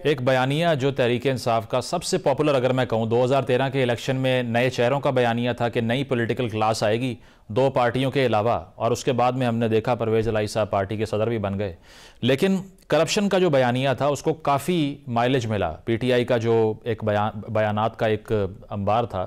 एक बयानिया जो तहरीक इंसाफ का सबसे पॉपुलर, अगर मैं कहूँ 2013 के इलेक्शन में नए चेहरों का बयानिया था कि नई पॉलिटिकल क्लास आएगी दो पार्टियों के अलावा, और उसके बाद में हमने देखा परवेज़ इलाही साहब पार्टी के सदर भी बन गए। लेकिन करप्शन का जो बयानिया था उसको काफ़ी माइलेज मिला। पीटीआई का जो एक बयानात का एक अंबार था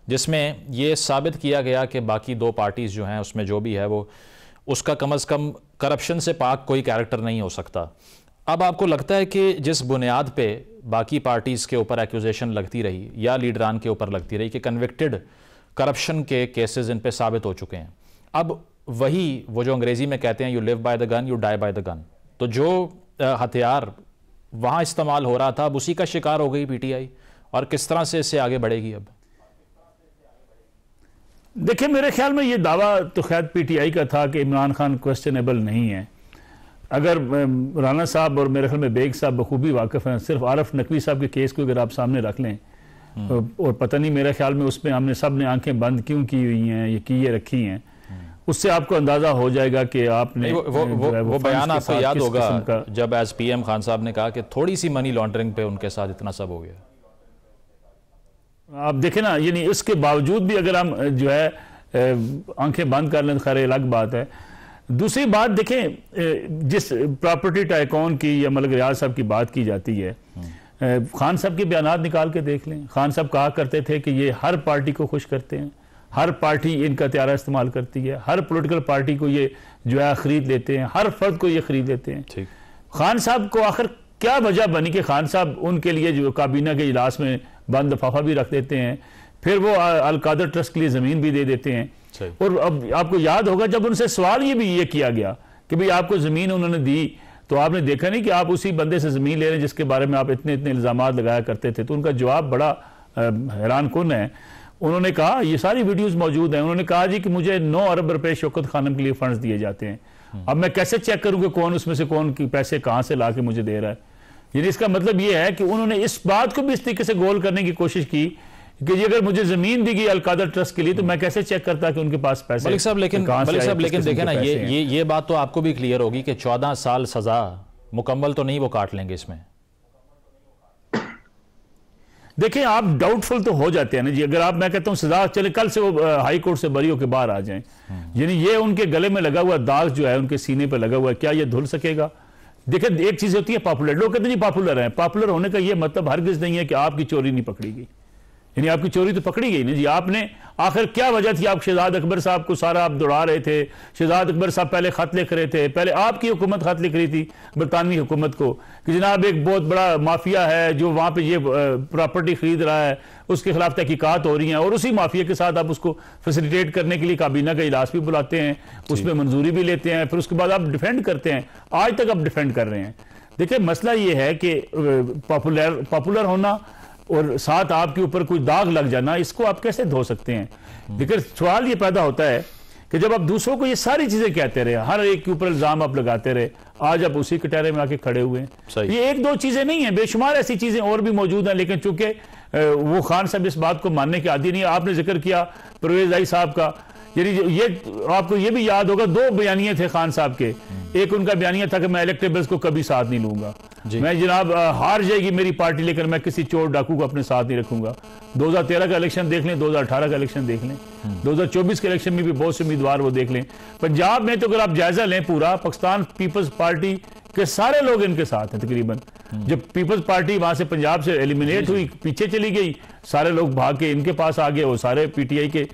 जिसमें ये साबित किया गया कि बाकी दो पार्टीज़ जो हैं उसमें जो भी है वो उसका कम अज़ कम करप्शन से पाक कोई कैरेक्टर नहीं हो सकता। अब आपको लगता है कि जिस बुनियाद पे बाकी पार्टीज़ के ऊपर एक्यूजेशन लगती रही या लीडरान के ऊपर लगती रही कि कन्विक्टेड करप्शन के केसेस इन पे साबित हो चुके हैं, अब वही वो जो अंग्रेज़ी में कहते हैं you live by the gun you die by the gun, तो जो हथियार वहाँ इस्तेमाल हो रहा था अब उसी का शिकार हो गई पीटीआई, और किस तरह से इससे आगे बढ़ेगी? अब देखिए, मेरे ख्याल में ये दावा तो खैर पीटीआई का था कि इमरान खान क्वेश्चनेबल नहीं है। अगर राना साहब और मेरे ख्याल में बेग साहब बखूबी वाकिफ हैं, सिर्फ आरफ नकवी साहब के केस को अगर आप सामने रख लें, और पता नहीं मेरे ख्याल में उसमें हमने सब ने आंखें बंद क्यों की हुई हैं, ये किए रखी हैं, उससे आपको अंदाजा हो जाएगा कि आपने वो बयान आपको याद होगा जब एज पीएम खान साहब ने कहा कि थोड़ी सी मनी लॉन्ड्रिंग पे उनके साथ इतना सब हो गया। आप देखें ना, यानी इसके बावजूद भी अगर हम जो है आंखें बंद कर लें तो खैर अलग बात है। दूसरी बात देखें, जिस प्रॉपर्टी टाइकॉन की या मलिक रियाज साहब की बात की जाती है, खान साहब के बयानात निकाल के देख लें। खान साहब कहा करते थे कि ये हर पार्टी को खुश करते हैं, हर पार्टी इनका त्यारा इस्तेमाल करती है, हर पॉलिटिकल पार्टी को ये जो है खरीद लेते हैं, हर फर्द को ये खरीद लेते हैं। खान साहब को आखिर क्या वजह बनी कि खान साहब उनके लिए जो काबीना के इजलास में बंद दफाफा भी रख देते हैं, फिर वो अलकादर ट्रस्ट के लिए ज़मीन भी दे देते हैं। और अब आपको याद होगा जब उनसे सवाल ये किया गया कि भाई आपको ज़मीन उन्होंने दी, तो आपने देखा नहीं कि आप उसी बंदे से ज़मीन ले रहे हैं जिसके बारे में आप इतने इतने इल्ज़ामात लगाया करते थे। तो उनका जवाब बड़ा हैरान कुन है। उन्होंने कहा, ये सारी वीडियोज़ मौजूद हैं, उन्होंने कहा जी कि मुझे 9 अरब रुपए शौकत खानम के लिए फंड्स दिए जाते हैं। अब मैं कैसे चेक करूँ कि कौन उसमें से कौन पैसे कहाँ से ला के मुझे दे रहा है? यानी इसका मतलब ये है कि उन्होंने इस बात को भी इस तरीके से गोल करने की कोशिश की कि ये अगर मुझे जमीन दी गई अलकादर ट्रस्ट के लिए तो मैं कैसे चेक करता कि उनके पास पैसे। मलिक साहब लेकिन देखें ना, ये बात तो आपको भी क्लियर होगी कि 14 साल सजा मुकम्मल तो नहीं वो काट लेंगे इसमें। देखिए, आप डाउटफुल तो हो जाते हैं ना जी। अगर आप, मैं कहता हूं सजा चले कल से वो हाई कोर्ट से बरी होकर बाहर आ जाएं, यानी ये उनके गले में लगा हुआ दाग जो है उनके सीने पर लगा हुआ है, क्या ये धुल सकेगा? देखिए, एक चीज होती है पॉपुलर, लोग कहते नहीं पॉपुलर हैं। पॉपुलर होने का ये मतलब हरगिज नहीं है कि आपकी चोरी नहीं पकड़ी गई, यानी आपकी चोरी तो पकड़ी गई ना जी। आपने आखिर क्या वजह थी? आप शहजाद अकबर साहब को सारा आप दौड़ा रहे थे। शहजाद अकबर साहब पहले खत लिख रहे थे, पहले आपकी हुकूमत खत लिख रही थी बरतानवी हुकूमत को कि जनाब एक बहुत बड़ा माफिया है जो वहां पे ये प्रॉपर्टी खरीद रहा है, उसके खिलाफ तहकीकात हो रही हैं, और उसी माफिया के साथ आप उसको फैसिलिटेट करने के लिए काबीना का इजलास भी बुलाते हैं, उसमें मंजूरी भी लेते हैं, फिर उसके बाद आप डिफेंड करते हैं। आज तक आप डिफेंड कर रहे हैं। देखिए, मसला ये है कि पॉपुलर होना और साथ आपके ऊपर कोई दाग लग जाना, इसको आप कैसे धो सकते हैं? लेकिन सवाल ये पैदा होता है कि जब आप दूसरों को ये सारी चीजें कहते रहे, हर एक के ऊपर इल्जाम आप लगाते रहे, आज आप उसी कटहरे में आके खड़े हुए हैं। ये एक दो चीजें नहीं है, बेशुमार ऐसी चीजें और भी मौजूद हैं। लेकिन चूंकि वो खान साहब इस बात को मानने के आदी नहीं है। आपने जिक्र किया परवेज इलाही साहब का, यानी ये आपको ये भी याद होगा 2 बयानिए थे खान साहब के। एक उनका बयानिया था कि मैं इलेक्टेबल्स को कभी साथ नहीं लूंगा, मैं जनाब हार जाएगी मेरी पार्टी लेकर मैं किसी चोर डाकू को अपने साथ नहीं रखूंगा। 2013 का इलेक्शन देख लें, 2018 का इलेक्शन देख लें, 2024 के इलेक्शन में भी बहुत से उम्मीदवार वो देख लें। पंजाब में तो अगर आप जायजा लें, पूरा पाकिस्तान पीपल्स पार्टी के सारे लोग इनके साथ हैं तकरीबन। जब पीपल्स पार्टी वहां से पंजाब से एलिमिनेट हुई, पीछे चली गई, सारे लोग भाग के इनके पास आ गए, वो सारे पीटीआई के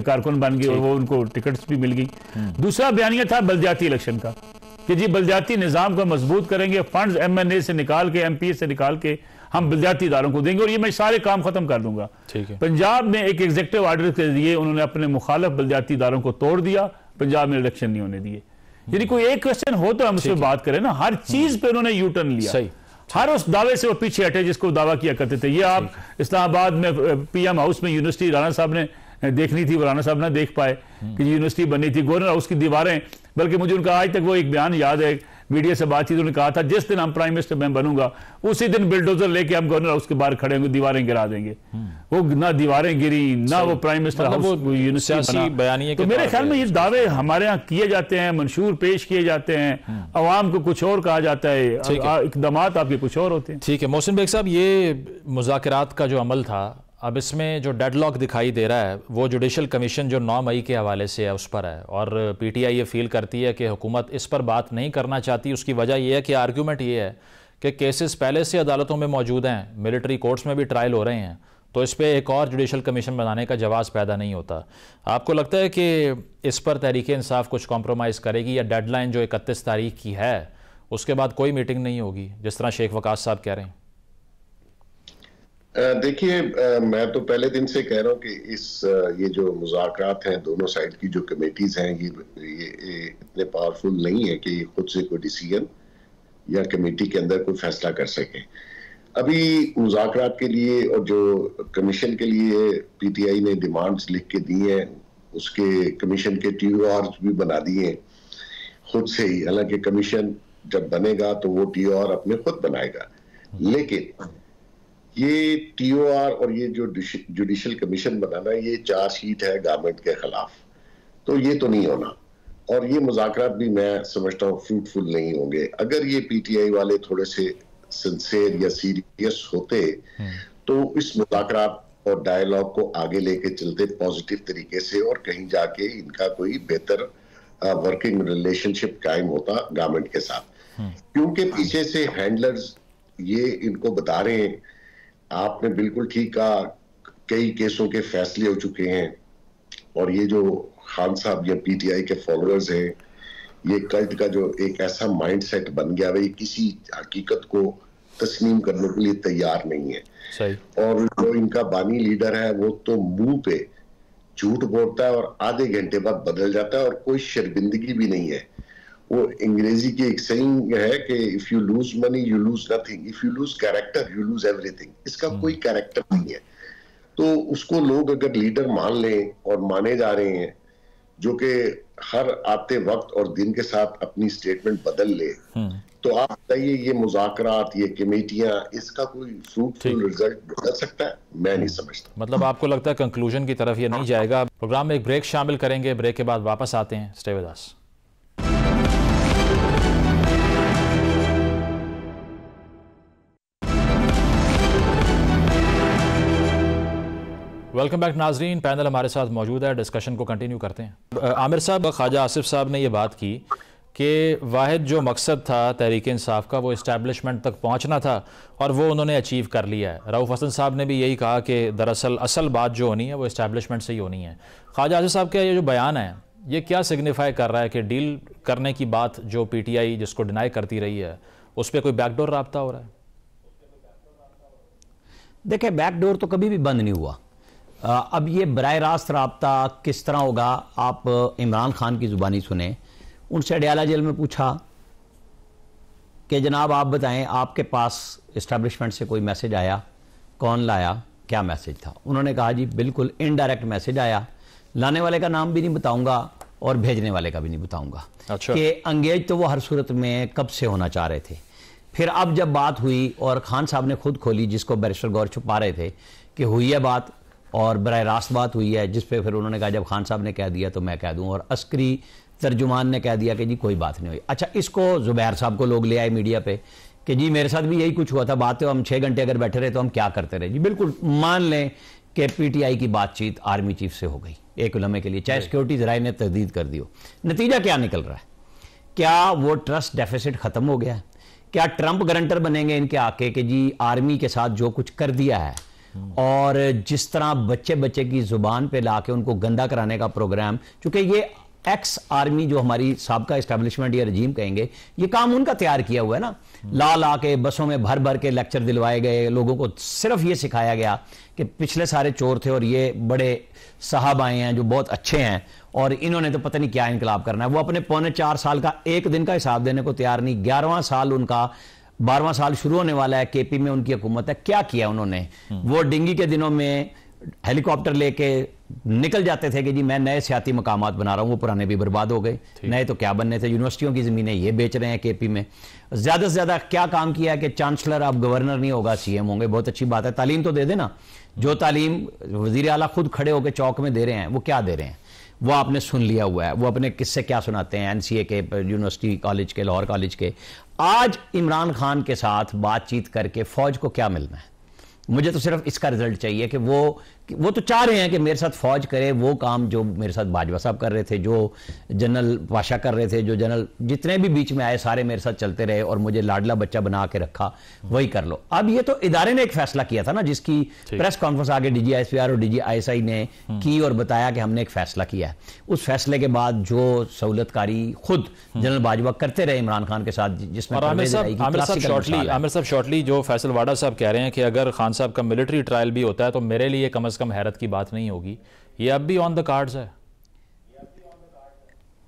कारकुन बन गए और वो उनको टिकट्स भी मिल गई। दूसरा बयानिया था बल्दियाती इलेक्शन का कि जी बल्दियाती निजाम को मजबूत करेंगे, फंड्स एमएनए से निकाल के, एमपीए से निकाल के हम बल्दियाती इदारों को देंगे और ये मैं सारे काम खत्म कर दूंगा। पंजाब में एक एग्जीक्यूटिव ऑर्डर के जरिए उन्होंने अपने मुखालिफ बल्दियाती इदारों को तोड़ दिया, पंजाब में इलेक्शन नहीं होने दिए। यानी कोई एक क्वेश्चन हो तो हम उसमें बात करें ना, हर चीज पे उन्होंने यू टर्न लिया, हर उस दावे से वो पीछे हटे जिसको दावा किया करते थे। ये आप इस्लामाबाद में पीएम हाउस में यूनिवर्सिटी राना साहब ने देखनी थी, वो राना साहब ना देख पाए कि यूनिवर्सिटी बनी थी, गवर्नर हाउस की दीवारें, बल्कि मुझे उनका आज तक वो एक बयान याद है, मीडिया से बातचीत, उन्होंने कहा था जिस दिन हम प्राइम मिनिस्टर मैं बनूंगा उसी दिन बिल्डोजर लेके हम गवर्नर हाउस के बाहर खड़े होंगे, दीवारें गिरा देंगे। वो ना दीवारें गिरी, ना वो प्राइम मिनिस्टर हाउस यूनिवर्सिटी बना। तो मेरे ख्याल में ये दावे हमारे यहाँ किए जाते हैं, मंशूर पेश किए जाते हैं, अवाम को कुछ और कहा जाता है, इकदामात आपके कुछ और होते हैं। ठीक है मोहसिन बेग साहब, ये मुज़ाकरात का जो अमल था, अब इसमें जो डेडलॉक दिखाई दे रहा है वो जुडिशल कमीशन जो 9 मई के हवाले से है उस पर है, और पीटीआई ये फील करती है कि हुकूमत इस पर बात नहीं करना चाहती। उसकी वजह यह है कि आर्ग्यूमेंट ये है कि केसेस पहले से अदालतों में मौजूद हैं, मिलिट्री कोर्ट्स में भी ट्रायल हो रहे हैं, तो इस पर एक और जुडिशल कमीशन बनाने का जवाब पैदा नहीं होता। आपको लगता है कि इस पर तहरीक इंसाफ कुछ कॉम्प्रोमाइज़ करेगी, या डेडलाइन जो 31 तारीख की है उसके बाद कोई मीटिंग नहीं होगी, जिस तरह शेख वकास साहब कह रहे हैं? देखिए, मैं तो पहले दिन से कह रहा हूं कि ये जो मुज़ाकरात हैं, दोनों साइड की जो कमेटीज हैं, ये इतने पावरफुल नहीं है कि खुद से कोई डिसीजन या कमेटी के अंदर कोई फैसला कर सके। अभी मुज़ाकरात के लिए और जो कमीशन के लिए पीटीआई ने डिमांड्स लिख के दी हैं, उसके कमीशन के टीओआर भी बना दिए हैं खुद से ही। हालांकि कमीशन जब बनेगा तो वो टीओआर अपने खुद बनाएगा, लेकिन ये टीओआर और ये जो जुडिशल कमीशन बनाना, ये चार्जशीट है गवर्नमेंट के खिलाफ, तो ये तो नहीं होना। और ये मुज़ाकरात भी मैं समझता हूँ फ्रूटफुल नहीं होंगे। अगर ये पीटीआई वाले थोड़े से सिंसियर या सीरियस होते तो इस मुज़ाकरात और डायलॉग को आगे लेके चलते पॉजिटिव तरीके से, और कहीं जाके इनका कोई बेहतर वर्किंग रिलेशनशिप कायम होता गवर्नमेंट के साथ। क्योंकि पीछे से हैंडलर्स ये इनको बता रहे हैं, आपने बिल्कुल ठीक कहा, कई केसों के फैसले हो चुके हैं, और ये जो खान साहब या पीटीआई के फॉलोअर्स हैं, ये कल्ट का जो एक ऐसा माइंडसेट बन गया है, किसी हकीकत को तस्लीम करने के लिए तैयार नहीं है। सही। और जो इनका बानी लीडर है वो तो मुंह पे झूठ बोलता है और आधे घंटे बाद बदल जाता है, और कोई शर्मिंदगी भी नहीं है। वो अंग्रेजी की एक सेइंग है कि if you lose money you lose nothing, if you lose character you lose everything. इसका कोई कैरेक्टर नहीं है। तो उसको लोग अगर लीडर मान लें, और माने जा रहे हैं, जो कि हर आते वक्त और दिन के साथ अपनी स्टेटमेंट बदल ले, तो आप बताइए ये मुज़ाकरात, ये कमेटियां, इसका कोई फ्रूटफुल रिजल्ट बदल सकता है? मैं नहीं समझता। मतलब आपको लगता है कंक्लूजन की तरफ ये नहीं जाएगा? प्रोग्राम में एक ब्रेक शामिल करेंगे, ब्रेक के बाद वापस आते हैं। Stay with us. Welcome back नाजरीन, पैनल हमारे साथ मौजूद है, डिस्कशन को कंटिन्यू करते हैं। आमिर साहब, ख्वाजा आसिफ साहब ने ये बात की कि वाहिद जो मकसद था तहरीक इंसाफ का वो इस्टेब्लिशमेंट तक पहुंचना था, और वो उन्होंने अचीव कर लिया है। रऊफ़ हसन साहब ने भी यही कहा कि दरअसल असल बात जो होनी है वो इस्टेब्लिशमेंट से ही होनी है। ख्वाजा आसिफ साहब का ये जो बयान है, ये क्या सिग्निफाई कर रहा है कि डील करने की बात जो पीटीआई जिसको डिनाई करती रही है, उस पर कोई बैकडोर राब्ता हो रहा है? देखिए, बैकडोर तो कभी भी बंद नहीं हुआ। अब ये बराह रास्त राब्ता किस तरह होगा, आप इमरान खान की ज़ुबानी सुने। उनसे अडयाला जेल में पूछा कि जनाब आप बताएं, आपके पास इस्टेब्लिशमेंट से कोई मैसेज आया, कौन लाया, क्या मैसेज था? उन्होंने कहा जी बिल्कुल इनडायरेक्ट मैसेज आया, लाने वाले का नाम भी नहीं बताऊंगा और भेजने वाले का भी नहीं बताऊंगा। अच्छा। कि अंगेज तो वो हर सूरत में कब से होना चाह रहे थे। फिर अब जब बात हुई और खान साहब ने खुद खोली, जिसको बैरिस्टर गौर छुपा रहे थे, कि हुई है बात और बराह रास्त बात हुई है, जिस पे फिर उन्होंने कहा जब खान साहब ने कह दिया तो मैं कह दूं, और अस्करी तर्जुमान ने कह दिया कि जी कोई बात नहीं हुई। अच्छा, इसको जुबैर साहब को लोग ले आए मीडिया पे कि जी मेरे साथ भी यही कुछ हुआ था, बात तो हम 6 घंटे अगर बैठे रहे तो हम क्या करते रहे। जी बिल्कुल मान लें कि पीटीआई की बातचीत आर्मी चीफ से हो गई एक लम्हे के लिए, चाहे सिक्योरिटी जराए ने तजदीद कर दी हो। नतीजा क्या निकल रहा है? क्या वो ट्रस्ट डेफिसिट खत्म हो गया है? क्या ट्रंप गारंटर बनेंगे इनके आके कि जी आर्मी के साथ जो कुछ कर दिया है, और जिस तरह बच्चे बच्चे की जुबान पे लाके उनको गंदा कराने का प्रोग्राम, चूंकि ये एक्स आर्मी जो हमारी साबका एस्टेब्लिशमेंट या रजीम कहेंगे, ये काम उनका तैयार किया हुआ है ना। ला के बसों में भर भर के लेक्चर दिलवाए गए, लोगों को सिर्फ ये सिखाया गया कि पिछले सारे चोर थे और ये बड़े साहब आए हैं जो बहुत अच्छे हैं, और इन्होंने तो पता नहीं क्या इनकलाब करना है। वो अपने 4.25 साल का एक दिन का हिसाब देने को तैयार नहीं। 11वां साल उनका, 12वां साल शुरू होने वाला है, केपी में उनकी हुकूमत है। क्या किया उन्होंने? वो डिंगी के दिनों में हेलीकॉप्टर लेके निकल जाते थे कि जी मैं नए सियाती मकामात बना रहा हूं, वो पुराने भी बर्बाद हो गए, नए तो क्या बनने थे। यूनिवर्सिटियों की ज़मीनें ये बेच रहे हैं केपी में। ज़्यादा से ज़्यादा क्या काम किया कि चांसलर अब गवर्नर नहीं होगा, सीएम होंगे, बहुत अच्छी बात है। तालीम तो दे देना, जो तालीम वज़ीर आला खुद खड़े होकर चौक में दे रहे हैं, वो क्या दे रहे हैं वो आपने सुन लिया हुआ है। वो अपने किस्से क्या सुनाते हैं एनसीए के, यूनिवर्सिटी कॉलेज के, लाहौर कॉलेज के। आज इमरान खान के साथ बातचीत करके फौज को क्या मिलना है? मुझे तो सिर्फ इसका रिजल्ट चाहिए कि वो तो चाह रहे हैं कि मेरे साथ फौज करे वो काम जो मेरे साथ बाजवा साहब कर रहे थे, जो जनरल पाशा कर रहे थे, जो जनरल जितने भी बीच में आए सारे मेरे साथ चलते रहे और मुझे लाडला बच्चा बना के रखा, वही कर लो। अब ये तो इदारे ने एक फैसला किया था ना, जिसकी प्रेस कॉन्फ्रेंस आगे DGISPR और DGISI ने की और बताया कि हमने एक फैसला किया है। उस फैसले के बाद जो सहूलतकारी खुद जनरल बाजवा करते रहे इमरान खान के साथ, जिसमें आमिर साहब शॉर्टली जो फैसल वाडा साहब कह रहे हैं कि अगर खान साहब का मिलिट्री ट्रायल भी होता है तो मेरे लिए कम से कम हैरत की बात नहीं होगी, ये अब भी ऑन द कार्ड्स है।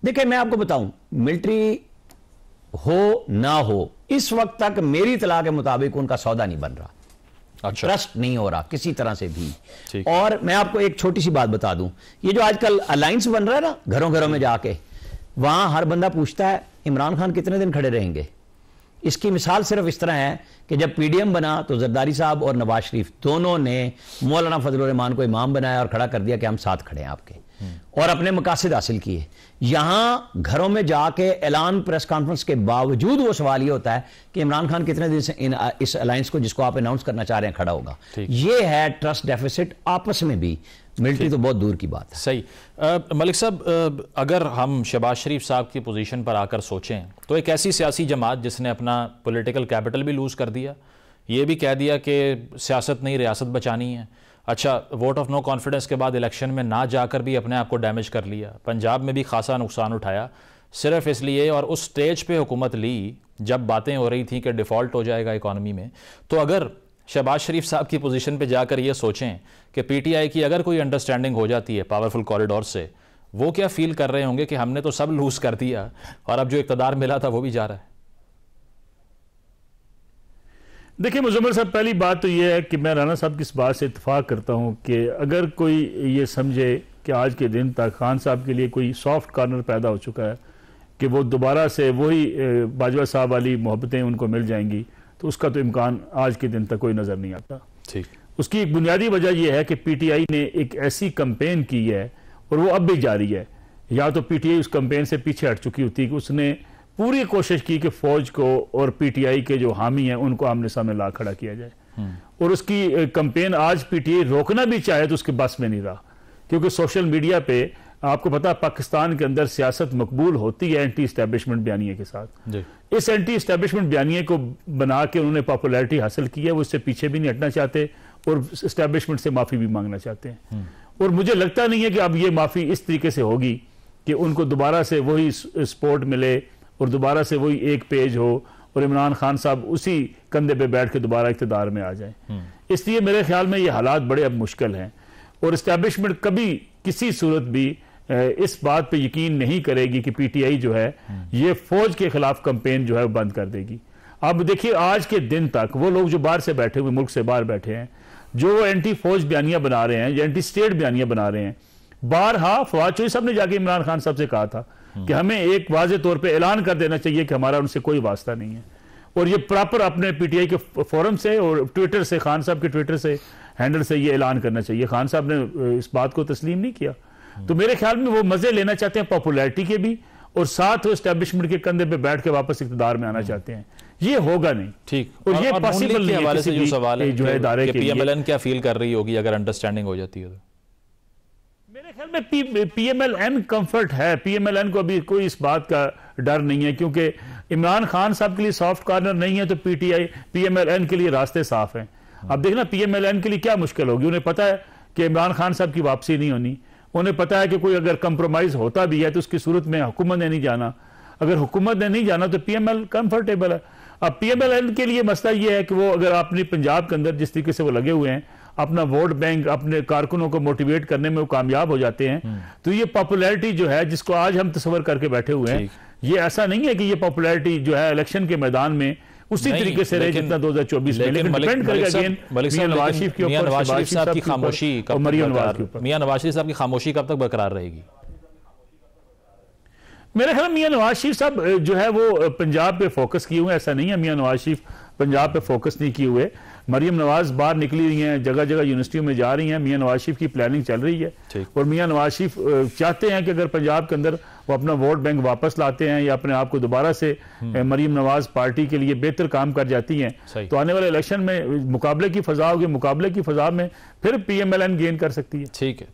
देखिए मैं आपको बताऊं, मिलिट्री हो ना हो, इस वक्त तक मेरी इतला के मुताबिक उनका सौदा नहीं बन रहा। अच्छा। ट्रस्ट नहीं हो रहा किसी तरह से भी। और मैं आपको एक छोटी सी बात बता दूं, ये जो आजकल अलायंस बन रहा है ना, घरों घरों में जाके वहां हर बंदा पूछता है इमरान खान कितने दिन खड़े रहेंगे। इसकी मिसाल सिर्फ इस तरह है कि जब PDM बना तो जरदारी साहब और नवाज शरीफ दोनों ने मौलाना फजलुर रहमान को इमाम बनाया और खड़ा कर दिया कि हम साथ खड़े हैं आपके, और अपने मकासद हासिल किए। यहां घरों में जाके ऐलान प्रेस कॉन्फ्रेंस के बावजूद वो सवाल ये होता है कि इमरान खान कितने दिन से इस अलायंस को जिसको आप अनाउंस करना चाह रहे हैं खड़ा होगा। ये है ट्रस्ट डेफिसिट आपस में भी, मिलिट्री तो बहुत दूर की बात है। सही। मलिक साहब, अगर हम शहबाज शरीफ साहब की पोजीशन पर आकर सोचें तो एक ऐसी सियासी जमात जिसने अपना पॉलिटिकल कैपिटल भी लूज़ कर दिया, ये भी कह दिया कि सियासत नहीं रियासत बचानी है। अच्छा, वोट ऑफ नो कॉन्फिडेंस के बाद इलेक्शन में ना जाकर भी अपने आप को डैमेज कर लिया, पंजाब में भी खासा नुकसान उठाया सिर्फ इसलिए, और उस स्टेज पे हुकूमत ली जब बातें हो रही थी कि डिफ़ॉल्ट हो जाएगा इकॉनमी में। तो अगर शहबाज शरीफ साहब की पोजीशन पे जाकर ये सोचें कि PTI की अगर कोई अंडरस्टैंडिंग हो जाती है पावरफुल कॉरिडोर से, वो क्या फील कर रहे होंगे कि हमने तो सब लूज कर दिया और अब जो इक़्तिदार मिला था वो भी जा रहा है। देखिए मुजम्मिल साहब, पहली बात तो यह है कि मैं राना साहब की इस बात से इत्तेफाक करता हूं कि अगर कोई ये समझे कि आज के दिन तक खान साहब के लिए कोई सॉफ्ट कॉर्नर पैदा हो चुका है कि वो दोबारा से वही बाजवा साहब वाली मोहब्बतें उनको मिल जाएंगी, तो उसका तो इम्कान आज के दिन तक कोई नज़र नहीं आता। ठीक, उसकी एक बुनियादी वजह यह है कि PTI ने एक ऐसी कंपेन की है और वो अब भी जारी है। या तो PTI उस कंपेन से पीछे हट चुकी होती कि उसने पूरी कोशिश की कि फौज को और PTI के जो हामी हैं उनको आमने सामने ला खड़ा किया जाए, और उसकी कंपेन आज PTI रोकना भी चाहे तो उसके बस में नहीं रहा, क्योंकि सोशल मीडिया पे आपको पता है पाकिस्तान के अंदर सियासत मकबूल होती है एंटी इस्टेब्लिशमेंट बयानिए के साथ। इस एंटी इस्टेब्लिशमेंट बयानिए को बना के उन्होंने पॉपुलैरिटी हासिल की है, वो इससे पीछे भी नहीं हटना चाहते और इस्टेब्लिशमेंट से माफी भी मांगना चाहते हैं। और मुझे लगता नहीं है कि अब ये माफी इस तरीके से होगी कि उनको दोबारा से वही सपोर्ट मिले और दोबारा से वही एक पेज हो और इमरान खान साहब उसी कंधे पे बैठ के दोबारा इख्तिदार में आ जाए। इसलिए मेरे ख्याल में ये हालात बड़े अब मुश्किल हैं और इस्टेब्लिशमेंट कभी किसी सूरत भी इस बात पे यकीन नहीं करेगी कि PTI जो है ये फौज के खिलाफ कंपेन जो है बंद कर देगी। अब देखिए आज के दिन तक वो लोग जो बाहर से बैठे हुए, मुल्क से बाहर बैठे हैं, जो एंटी फौज बयानियां बना रहे हैं या एंटी स्टेट बयानियां बना रहे हैं, बारहा फवाद चौधरी साहब ने जाके इमरान खान साहब से कहा था कि हमें एक वाज़े तौर पे ऐलान कर देना चाहिए कि हमारा उनसे कोई वास्ता नहीं है, और ये प्रॉपर अपने PTI के फोरम से और ट्विटर से, खान साहब के ट्विटर से हैंडल से ये ऐलान करना चाहिए। खान साहब ने इस बात को तस्लीम नहीं किया। तो मेरे ख्याल में वो मजे लेना चाहते हैं पॉपुलैरिटी के भी, और साथ वो एस्टेब्लिशमेंट के कंधे पे बैठ के वापस इक़्तिदार में आना चाहते हैं। ये होगा नहीं। ठीक, और ये पॉसिबल नहीं है। जो सवाल है जो है इदारे के PMLN क्या फील कर रही होगी अगर अंडरस्टैंडिंग हो जाती है तो? मेरे ख्याल में PMLN कंफर्ट है। PMLN को अभी कोई इस बात का डर नहीं है, क्योंकि इमरान खान साहब के लिए सॉफ्ट कॉर्नर नहीं है तो PMLN के लिए रास्ते साफ हैं। अब देखना PMLN के लिए क्या मुश्किल होगी। उन्हें पता है कि इमरान खान साहब की वापसी नहीं होनी, उन्हें पता है कि कोई अगर कंप्रोमाइज होता भी है तो उसकी सूरत में हुकूमत ने नहीं जाना। अगर हुकूमत ने नहीं जाना तो PML कंफर्टेबल है। अब PMLN के लिए मसला ये है कि वो अगर अपनी पंजाब के अंदर जिस तरीके से वो लगे हुए हैं, अपना वोट बैंक, अपने कारकुनों को मोटिवेट करने में वो कामयाब हो जाते हैं, तो ये पॉपुलैरिटी जो है जिसको आज हम तस्वर करके बैठे हुए हैं, ये ऐसा नहीं है कि ये पॉपुलैरिटी जो है इलेक्शन के मैदान में उसी तरीके से रहे जितना 2024 में, लेकिन डिपेंड करेगा अगेन मियां नवाज शरीफ के ऊपर, नवाज शरीफ साहब की खामोशी और मरियम नवाज के ऊपर। मियां नवाज शरीफ साहब की खामोशी कब तक बरकरार रहेगी? मेरे ख्याल में मियां नवाज शरीफ साहब जो है वो पंजाब पे फोकस किए हुए हैं। ऐसा नहीं है मियां नवाज शरीफ पंजाब पे फोकस नहीं किए हुए। मरियम नवाज बाहर निकली रही हैं, जगह जगह यूनिवर्सिटियों में जा रही हैं, मियां नवाज शरीफ की प्लानिंग चल रही है और मियां नवाज शरीफ चाहते हैं कि अगर पंजाब के अंदर वो अपना वोट बैंक वापस लाते हैं या अपने आप को दोबारा से मरियम नवाज पार्टी के लिए बेहतर काम कर जाती हैं तो आने वाले इलेक्शन में मुकाबले की फजा होगी, मुकाबले की फजा में फिर PMLN गेन कर सकती है। ठीक है।